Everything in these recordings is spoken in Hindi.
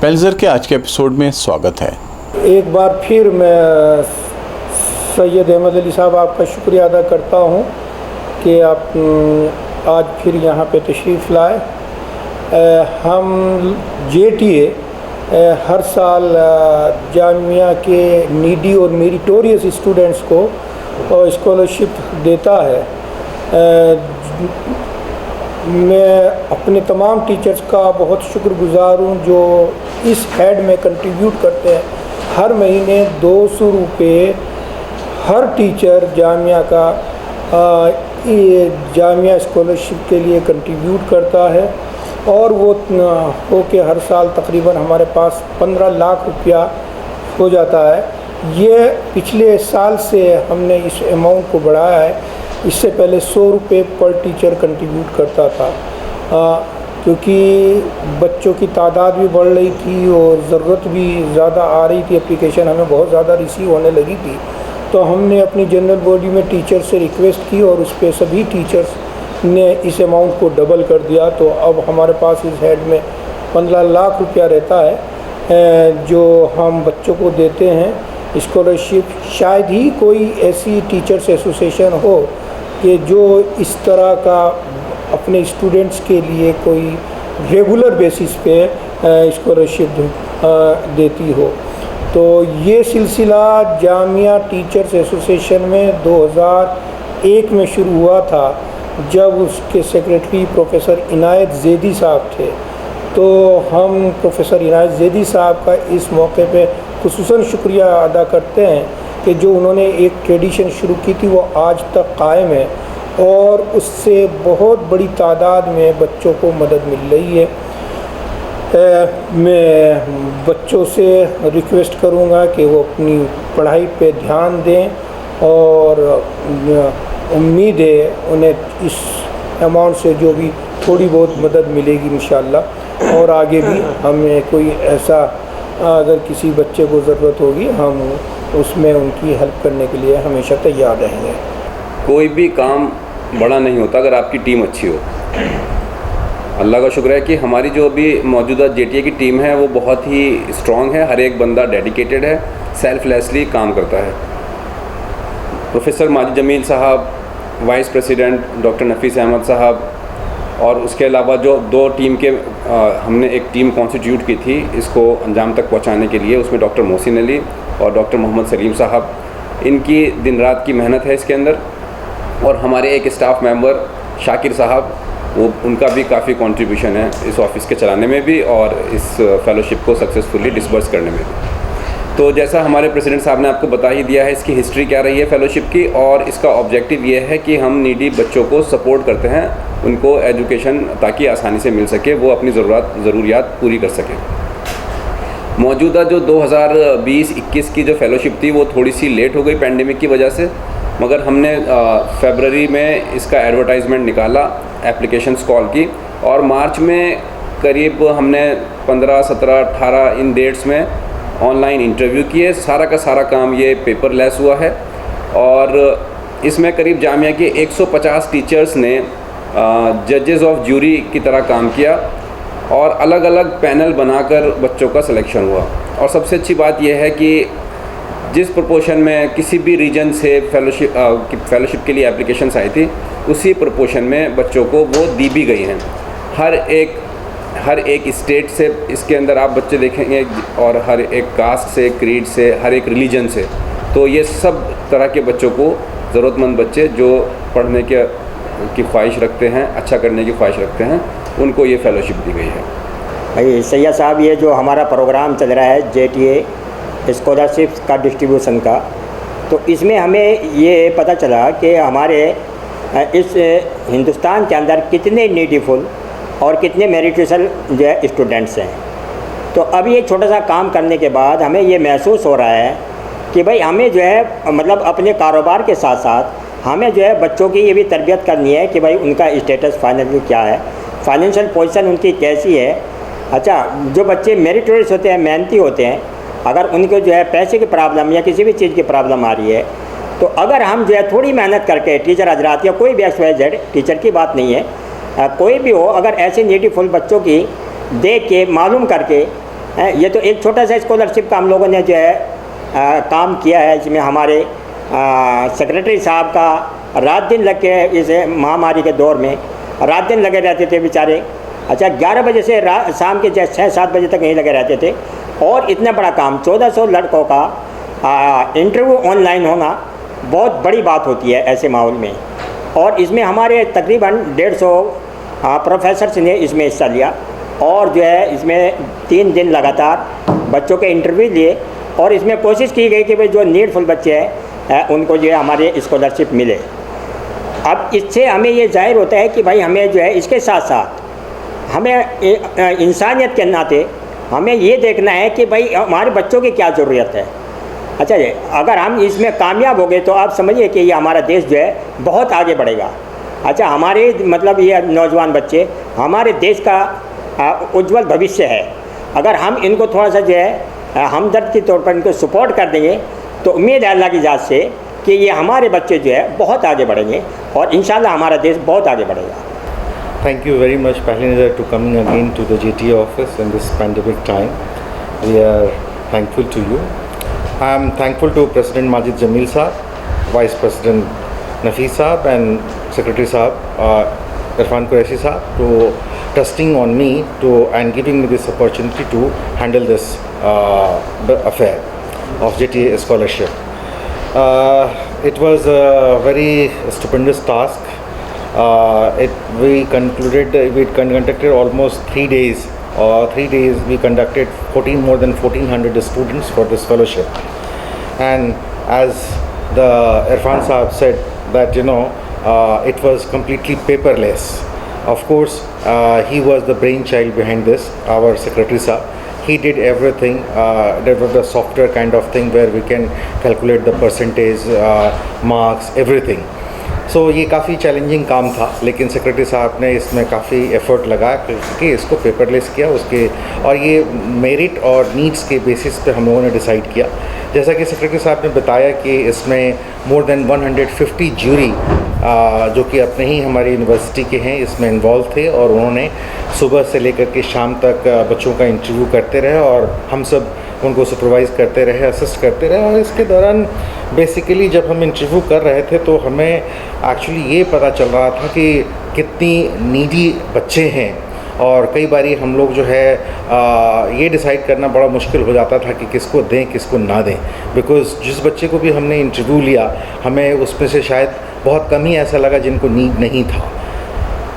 पेल्जर के आज के एपिसोड में स्वागत है। एक बार फिर मैं सैयद अहमद अली साहब आपका शुक्रिया अदा करता हूँ कि आप आज फिर यहाँ पे तशरीफ़ लाए। हम JTA हर साल जामिया के नीडी और मेरिटोरियस स्टूडेंट्स को स्कॉलरशिप देता है। मैं अपने तमाम टीचर्स का बहुत शुक्रगुज़ार हूँ जो इस हेड में कंट्रीब्यूट करते हैं। हर महीने 200 रुपये हर टीचर जामिया का जामिया स्कॉलरशिप के लिए कंट्रीब्यूट करता है और वो हो के हर साल तकरीबन हमारे पास 15 लाख रुपया हो जाता है। ये पिछले साल से हमने इस अमाउंट को बढ़ाया है। इससे पहले 100 रुपये पर टीचर कंट्रीब्यूट करता था, क्योंकि बच्चों की तादाद भी बढ़ रही थी और ज़रूरत भी ज़्यादा आ रही थी। एप्लीकेशन हमें बहुत ज़्यादा रिसीव होने लगी थी, तो हमने अपनी जनरल बॉडी में टीचर से रिक्वेस्ट की और उस पर सभी टीचर्स ने इस अमाउंट को डबल कर दिया। तो अब हमारे पास इस हेड में 15 लाख रुपया रहता है जो हम बच्चों को देते हैं स्कॉलरशिप। शायद ही कोई ऐसी टीचर्स एसोसिएशन हो कि जो इस तरह का अपने स्टूडेंट्स के लिए कोई रेगुलर बेसिस पे स्कॉलरशिप देती हो। तो ये सिलसिला जामिया टीचर्स एसोसिएशन में 2001 में शुरू हुआ था, जब उसके सेक्रेटरी प्रोफेसर इनायत ज़ैदी साहब थे। तो हम प्रोफेसर इनायत ज़ैदी साहब का इस मौके पे खुसूसन शुक्रिया अदा करते हैं कि जो उन्होंने एक ट्रेडिशन शुरू की थी वो आज तक कायम है और उससे बहुत बड़ी तादाद में बच्चों को मदद मिल रही है। मैं बच्चों से रिक्वेस्ट करूँगा कि वो अपनी पढ़ाई पे ध्यान दें और उम्मीद है उन्हें इस अमाउंट से जो भी थोड़ी बहुत मदद मिलेगी इंशाअल्लाह। और आगे भी हमें कोई ऐसा अगर किसी बच्चे को ज़रूरत होगी हम उसमें उनकी हेल्प करने के लिए हमेशा तैयार रहेंगे। कोई भी काम बड़ा नहीं होता अगर आपकी टीम अच्छी हो। अल्लाह का शुक्र है कि हमारी जो अभी मौजूदा JTA की टीम है वो बहुत ही स्ट्रॉन्ग है। हर एक बंदा डेडिकेटेड है, सेल्फलेसली काम करता है। प्रोफेसर माजिद जमील साहब, वाइस प्रेसिडेंट डॉक्टर नफीस अहमद साहब, और उसके अलावा जो दो टीम के हमने एक टीम कॉन्स्टिट्यूट की थी इसको अंजाम तक पहुंचाने के लिए, उसमें डॉक्टर मोहसिन अली और डॉक्टर मोहम्मद सलीम साहब, इनकी दिन रात की मेहनत है इसके अंदर। और हमारे एक स्टाफ मेंबर शाकिर साहब, वो उनका भी काफ़ी कंट्रीब्यूशन है इस ऑफ़िस के चलाने में भी और इस फेलोशिप को सक्सेसफुली डिसबर्स करने में भी। तो जैसा हमारे प्रेसिडेंट साहब ने आपको बता ही दिया है इसकी हिस्ट्री क्या रही है फेलोशिप की, और इसका ऑब्जेक्टिव ये है कि हम नीडी बच्चों को सपोर्ट करते हैं, उनको एजुकेशन ताकि आसानी से मिल सके, वो अपनी ज़रूरियात पूरी कर सकें। मौजूदा जो 2020-21 की जो फेलोशिप थी वो थोड़ी सी लेट हो गई पैंडेमिक की वजह से, मगर हमने फरवरी में इसका एडवर्टाइजमेंट निकाला, एप्लीकेशंस कॉल की, और मार्च में करीब हमने 15, 17, 18 इन डेट्स में ऑनलाइन इंटरव्यू किए। सारा का सारा काम ये पेपरलेस हुआ है और इसमें करीब जामिया के 150 टीचर्स ने जजेस ऑफ ज्यूरी की तरह काम किया और अलग अलग पैनल बनाकर बच्चों का सिलेक्शन हुआ। और सबसे अच्छी बात यह है कि जिस प्रोपोर्शन में किसी भी रीजन से फेलोशिप के लिए एप्लीकेशंस आई थी, उसी प्रोपोर्शन में बच्चों को वो दी भी गई हैं। हर एक स्टेट से इसके अंदर आप बच्चे देखेंगे और हर एक कास्ट से, क्रीड से, हर एक रिलीजन से। तो ये सब तरह के बच्चों को, ज़रूरतमंद बच्चे जो पढ़ने की ख्वाहिश रखते हैं, अच्छा करने की ख्वाहिश रखते हैं, उनको ये फेलोशिप दी गई है। भाई सैयद साहब, ये जो हमारा प्रोग्राम चल रहा है JTA स्कॉलरशिप का डिस्ट्रीब्यूशन का, तो इसमें हमें ये पता चला कि हमारे इस हिंदुस्तान के अंदर कितने नीडीफुल और कितने मेरिटोरियस जो है स्टूडेंट्स हैं। तो अब ये छोटा सा काम करने के बाद हमें ये महसूस हो रहा है कि भाई हमें जो है मतलब अपने कारोबार के साथ साथ हमें जो है बच्चों की ये भी तरबियत करनी है कि भाई उनका स्टेटस फाइनेंशियल क्या है, फाइनेंशियल पोजीशन उनकी कैसी है। अच्छा, जो बच्चे मेरिटोरियस होते हैं, मेहनती होते हैं, अगर उनको जो है पैसे की प्रॉब्लम या किसी भी चीज़ की प्रॉब्लम आ रही है, तो अगर हम जो है थोड़ी मेहनत करके टीचर हजरात या कोई भी XYZ टीचर की बात नहीं है, कोई भी हो, अगर ऐसे नीडीफुल बच्चों की देख के मालूम करके ये तो एक छोटा सा स्कॉलरशिप का हम लोगों ने जो है काम किया है। इसमें हमारे सेक्रेटरी साहब का रात दिन लग के इस महामारी के दौर में रात दिन लगे रहते थे बेचारे। अच्छा 11 बजे से शाम के 6-7 बजे तक यहीं लगे रहते थे। और इतना बड़ा काम 1400 लड़कों का इंटरव्यू ऑनलाइन होना बहुत बड़ी बात होती है ऐसे माहौल में। और इसमें हमारे तकरीबन 150 प्रोफेसर्स ने इसमें हिस्सा लिया और जो है इसमें 3 दिन लगातार बच्चों के इंटरव्यू लिए और इसमें कोशिश की गई कि भाई जो नीडफुल बच्चे हैं उनको जो है हमारे स्कॉलरशिप मिले। अब इससे हमें ये जाहिर होता है कि भाई हमें जो है इसके साथ साथ हमें इंसानियत के नाते हमें ये देखना है कि भाई हमारे बच्चों की क्या ज़रूरत है। अच्छा जी, अगर हम इसमें कामयाब हो गए तो आप समझिए कि ये हमारा देश जो है बहुत आगे बढ़ेगा। अच्छा हमारे मतलब ये नौजवान बच्चे हमारे देश का उज्जवल भविष्य है। अगर हम इनको थोड़ा सा जो है हमदर्द के तौर पर इनको सपोर्ट कर देंगे तो उम्मीद है अल्लाह की ज़ात से कि ये हमारे बच्चे जो है बहुत आगे बढ़ेंगे और इंशाल्लाह हमारा देश बहुत आगे बढ़ेगा। Thank you very much, Pahli Nazar, to coming again to the JTA office in this pandemic time. We are thankful to you. I am thankful to President Majid Jamil Saab, Vice President Nafees Saab and Secretary Saab Irfan Qureshi Saab to trusting on me and giving me this opportunity to handle this affair of JTA scholarship. It was a very stupendous task. We conducted almost 3 days. 3 days we conducted more than 1400 students for this fellowship. And as the Irfan Saab said that it was completely paperless. Of course, he was the brainchild behind this, our Secretary Saab. He did everything. There was the software kind of thing where we can calculate the percentage, marks, everything. सो ये काफ़ी चैलेंजिंग काम था, लेकिन सेक्रेटरी साहब ने इसमें काफ़ी एफर्ट लगा कि इसको पेपरलेस किया उसके, और ये मेरिट और नीड्स के बेसिस पे हम लोगों ने डिसाइड किया। जैसा कि सेक्रेटरी साहब ने बताया कि इसमें मोर देन 150 ज्यूरी जो कि अपने ही हमारी यूनिवर्सिटी के हैं इसमें इन्वॉल्व थे और उन्होंने सुबह से लेकर के शाम तक बच्चों का इंटरव्यू करते रहे और हम सब उनको सुपरवाइज़ करते रहे, असिस्ट करते रहे। और इसके दौरान बेसिकली जब हम इंटरव्यू कर रहे थे तो हमें एक्चुअली ये पता चल रहा था कि कितनी नीडी बच्चे हैं और कई बारी हम लोग जो है ये डिसाइड करना बड़ा मुश्किल हो जाता था कि किसको दें किसको ना दें, बिकॉज़ जिस बच्चे को भी हमने इंटरव्यू लिया हमें उसमें से शायद बहुत कम ही ऐसा लगा जिनको नीड नहीं था।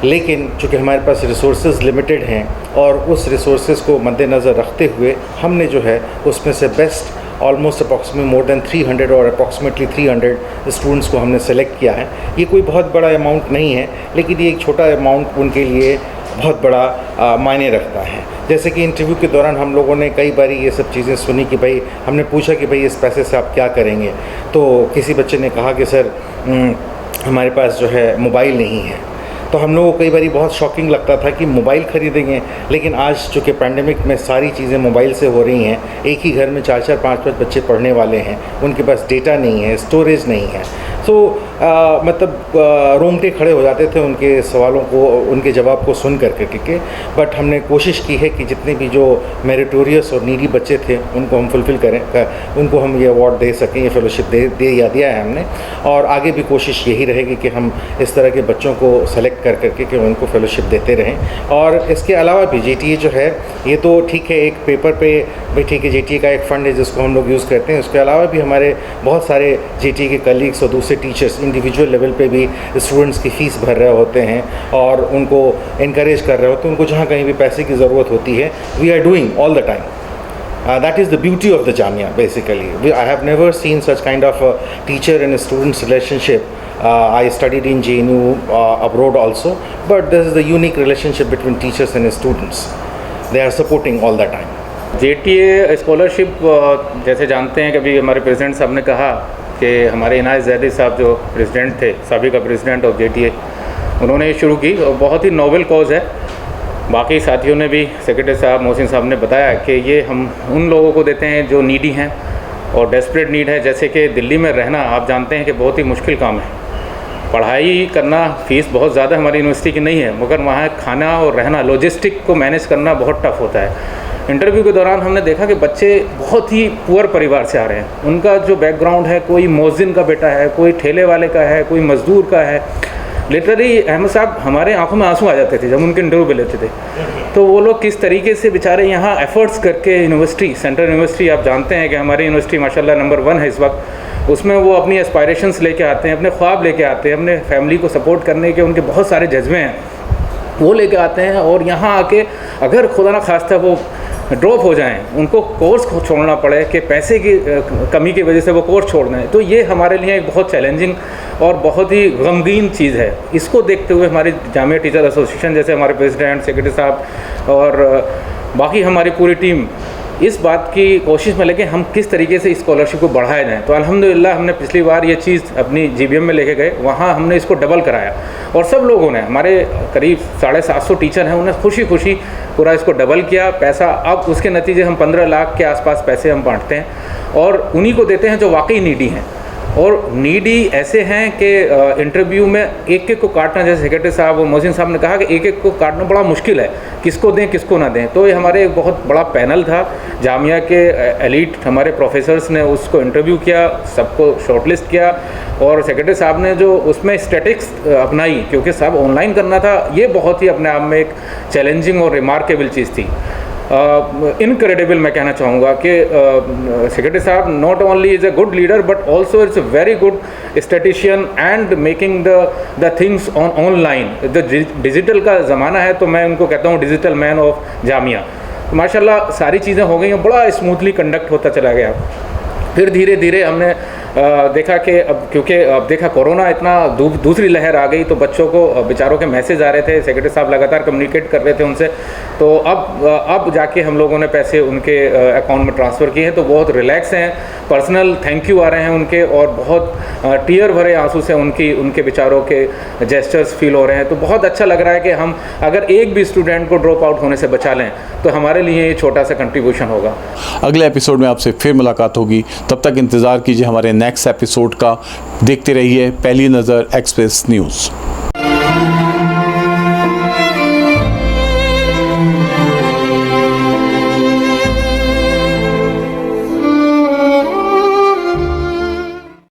लेकिन चूँकि हमारे पास रिसोर्सेज लिमिटेड हैं और उस रिसोर्सेज को मद्देनज़र रखते हुए हमने जो है उसमें से best almost approximately more than 300 और अप्रॉक्सीमेटली 300 स्टूडेंट्स को हमने सेलेक्ट किया है। ये कोई बहुत बड़ा अमाउंट नहीं है, लेकिन ये एक छोटा अमाउंट उनके लिए बहुत बड़ा मायने रखता है। जैसे कि इंटरव्यू के दौरान हम लोगों ने कई बारी ये सब चीज़ें सुनी कि भाई हमने पूछा कि भाई इस पैसे से आप क्या करेंगे, तो किसी बच्चे ने कहा कि सर हमारे पास जो है मोबाइल नहीं है। तो हम लोगों को कई बारी बहुत शॉकिंग लगता था कि मोबाइल ख़रीदेंगे, लेकिन आज चूँकि पैंडेमिक में सारी चीज़ें मोबाइल से हो रही हैं, एक ही घर में 4-4 5-5 बच्चे पढ़ने वाले हैं, उनके पास डेटा नहीं है, स्टोरेज नहीं है। तो मतलब रोंगटे खड़े हो जाते थे उनके सवालों को, उनके जवाब को सुन कर के। बट हमने कोशिश की है कि जितने भी जो मेरिटोरियस और नीडी बच्चे थे उनको हम फुलफ़िल करें, उनको हम ये अवार्ड दे सकें, ये फेलोशिप दिया है हमने। और आगे भी कोशिश यही रहेगी कि हम इस तरह के बच्चों को सेलेक्ट कर करके कि उनको फेलोशिप देते रहें। और इसके अलावा भी JTA जो है ये तो ठीक है, एक पेपर पे भाई ठीक है JTA का एक फ़ंड है जिसको हम लोग यूज़ करते हैं। उसके अलावा भी हमारे बहुत सारे JTA के कलीग्स और दूसरे टीचर्स इंडिविजुअल लेवल पे भी स्टूडेंट्स की फ़ीस भर रहे होते हैं और उनको इनकरेज कर रहे होते हैं। उनको जहाँ कहीं भी पैसे की ज़रूरत होती है, we are doing all the time. That is the beauty of the Jamia basically. I have never seen such kind of a teacher and a student's relationship. I studied in JNU abroad also, but this is the unique relationship between teachers and students. They are supporting all the time. JTA scholarship जैसे जानते हैं कि अभी हमारे प्रेसिडेंट साहब ने कहा कि हमारे इनायत ज़ैदी साहब जो प्रेसिडेंट थे, साबिका प्रेसिडेंट ऑफ JTA, उन्होंने शुरू की और बहुत ही नोबल कॉज है। बाकी साथियों ने भी, सेक्रेटरी साहब, मोहसिन साहब ने बताया कि ये हम उन लोगों को देते हैं जो नीडी हैं और डेस्परेट नीड है। जैसे कि दिल्ली में रहना आप जानते हैं कि बहुत ही मुश्किल काम है, पढ़ाई करना, फ़ीस बहुत ज़्यादा हमारी यूनिवर्सिटी की नहीं है, मगर वहाँ खाना और रहना, लॉजिस्टिक को मैनेज करना बहुत टफ होता है। इंटरव्यू के दौरान हमने देखा कि बच्चे बहुत ही पुअर परिवार से आ रहे हैं। उनका जो बैकग्राउंड है, कोई मौजिन का बेटा है, कोई ठेले वाले का है, कोई मज़दूर का है। लिटरली अहमद साहब, हमारे आंखों में आंसू आ जाते थे जब उनके इंटरव्यू पे लेते थे। तो वो लोग किस तरीके से बेचारे यहाँ एफ़र्ट्स करके यूनिवर्सिटी, सेंट्रल यूनिवर्सिटी आप जानते हैं कि हमारी यूनिवर्सिटी माशाल्लाह नंबर 1 है इस वक्त, उसमें वो अपनी एस्पायरेशंस लेके आते हैं, अपने ख्वाब लेके आते हैं, अपने फैमिली को सपोर्ट करने के उनके बहुत सारे जज्बे हैं, वो लेके आते हैं। और यहाँ आके अगर खुदा ना खास्ता वो ड्रॉप हो जाएं, उनको कोर्स छोड़ना पड़े कि पैसे की कमी की वजह से वो कोर्स छोड़ दें, तो ये हमारे लिए एक बहुत चैलेंजिंग और बहुत ही गमगीन चीज़ है। इसको देखते हुए हमारी जामिया टीचर एसोसिएशन, जैसे हमारे प्रेसिडेंट, सेक्रेटरी साहब और बाकी हमारी पूरी टीम इस बात की कोशिश में लगे हम किस तरीके से इस स्कॉलरशिप को बढ़ाया जाए। तो अल्हम्दुलिल्लाह हमने पिछली बार ये चीज़ अपनी GBM में लेके गए, वहाँ हमने इसको डबल कराया और सब लोगों ने, हमारे करीब 750 टीचर हैं, उन्हें खुशी खुशी पूरा इसको डबल किया पैसा। अब उसके नतीजे हम 15 लाख के आसपास पैसे हम बांटते हैं और उन्हीं को देते हैं जो वाकई नीडी हैं। और नीडी ऐसे हैं कि इंटरव्यू में एक एक को काटना, जैसे सेक्रेटरी साहब और मोहसिन साहब ने कहा कि एक एक को काटना बड़ा मुश्किल है, किसको दें किसको ना दें। तो ये हमारे एक बहुत बड़ा पैनल था, जामिया के एलीट हमारे प्रोफेसर्स ने उसको इंटरव्यू किया, सबको शॉर्टलिस्ट किया और सेक्रेटरी साहब ने जो उसमें स्टैटिक्स अपनाई, क्योंकि सब ऑनलाइन करना था, ये बहुत ही अपने आप में एक चैलेंजिंग और रिमार्केबल चीज़ थी। इनक्रेडिबल मैं कहना चाहूँगा कि सेक्रेटरी साहब not only is a good leader but also it's a very good statistician and making the things online. The digital का ज़माना है, तो मैं उनको कहता हूँ डिजिटल मैन ऑफ जामिया। तो माशाल्लाह सारी चीज़ें हो गई हैं, बड़ा स्मूथली कंडक्ट होता चला गया। फिर धीरे धीरे हमने देखा कि अब क्योंकि अब देखा कोरोना इतना दूसरी लहर आ गई, तो बच्चों को बेचारों के मैसेज आ रहे थे, सेक्रेटरी साहब लगातार कम्युनिकेट कर रहे थे उनसे। तो अब जाके हम लोगों ने पैसे उनके अकाउंट में ट्रांसफ़र किए हैं, तो बहुत रिलैक्स हैं। पर्सनल थैंक यू आ रहे हैं उनके और बहुत टीयर भरे आंसू से उनके बेचारों के जेस्चर्स फील हो रहे हैं। तो बहुत अच्छा लग रहा है कि हम अगर एक भी स्टूडेंट को ड्रॉप आउट होने से बचा लें तो हमारे लिए ये छोटा सा कंट्रीब्यूशन होगा। अगले एपिसोड में आपसे फिर मुलाकात होगी, तब तक इंतज़ार कीजिए हमारे नेक्स्ट एपिसोड का। देखते रहिए पहली नज़र एक्सप्रेस न्यूज़।